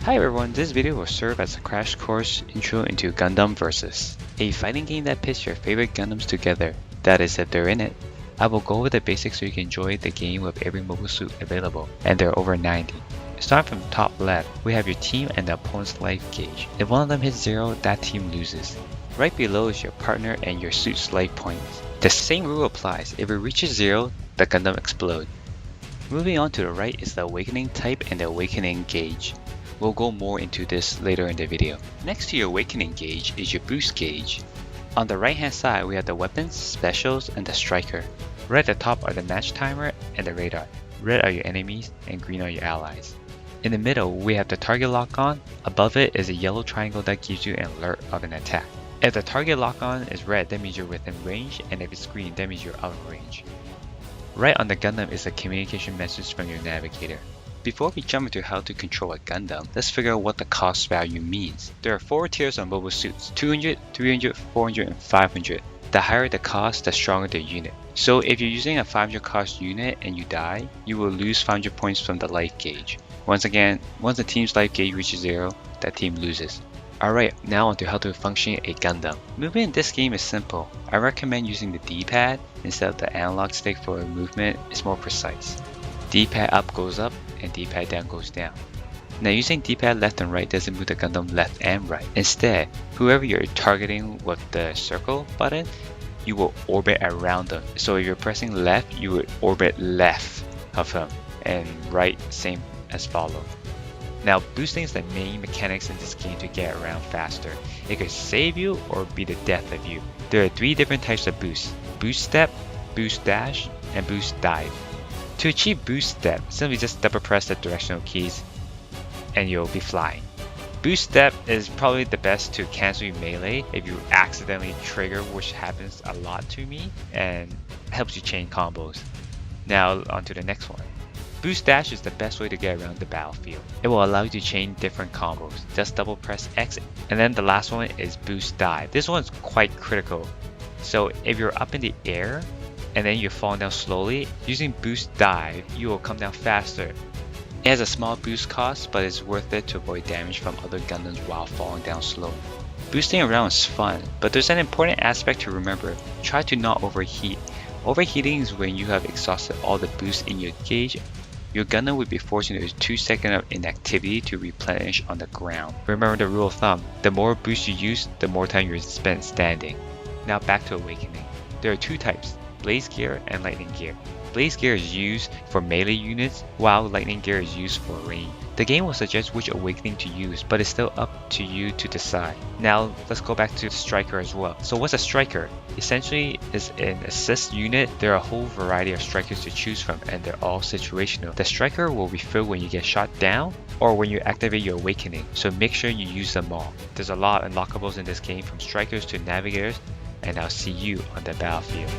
Hi everyone, this video will serve as a crash course intro into Gundam Versus, a fighting game that pits your favorite Gundams together, that is if they're in it. I will go over the basics so you can enjoy the game with every mobile suit available, and there are over 90. Starting from top left, we have your team and the opponent's life gauge. If one of them hits 0, that team loses. Right below is your partner and your suit's life points. The same rule applies, if it reaches 0, the Gundam explodes. Moving on to the right is the awakening type and the awakening gauge. We'll go more into this later in the video. Next to your awakening gauge is your boost gauge. On the right hand side we have the weapons, specials, and the striker. Right at the top are the match timer and the radar. Red are your enemies and green are your allies. In the middle we have the target lock on. Above it is a yellow triangle that gives you an alert of an attack. If the target lock on is red, that means you're within range, and if it's green, that means you're out of range. Right on the Gundam is a communication message from your navigator. Before we jump into how to control a Gundam, let's figure out what the cost value means. There are 4 tiers on mobile suits, 200, 300, 400, and 500. The higher the cost, the stronger the unit. So if you're using a 500 cost unit and you die, you will lose 500 points from the life gauge. Once again, once the team's life gauge reaches 0, that team loses. Alright, now on to how to function a Gundam. Movement in this game is simple. I recommend using the D-pad instead of the analog stick for movement. It's more precise. D-pad up goes up and D-pad down goes down. Now using D-pad left and right doesn't move the Gundam left and right. Instead, whoever you're targeting with the circle button, you will orbit around them. So if you're pressing left, you would orbit left of them, and right same as follow. Now boosting is the main mechanics in this game to get around faster. It could save you or be the death of you. There are 3 different types of boosts: boost step, boost dash, and boost dive. To achieve boost step, simply just double press the directional keys and you'll be flying. Boost step is probably the best to cancel your melee if you accidentally trigger, which happens a lot to me, and helps you chain combos. Now on to the next one. Boost dash is the best way to get around the battlefield. It will allow you to chain different combos. Just double press X. And then the last one is boost dive. This one's quite critical. So if you're up in the air and then you're falling down slowly, using boost dive, you will come down faster. It has a small boost cost, but it's worth it to avoid damage from other Gundams while falling down slow. Boosting around is fun, but there's an important aspect to remember. Try to not overheat. Overheating is when you have exhausted all the boosts in your gauge. Your Gundam would be forced into 2 seconds of inactivity to replenish on the ground. Remember the rule of thumb, the more boost you use, the more time you spend standing. Now back to awakening. There are 2 types, blaze gear and lightning gear. Blaze gear is used for melee units, while lightning gear is used for range. The game will suggest which awakening to use, but it's still up to you to decide. Now let's go back to the striker as well. So what's a striker? Essentially is an assist unit. There are a whole variety of strikers to choose from, and they're all situational. The striker will refill when you get shot down or when you activate your awakening, so make sure you use them all. There's a lot of unlockables in this game, from strikers to navigators, and I'll see you on the battlefield.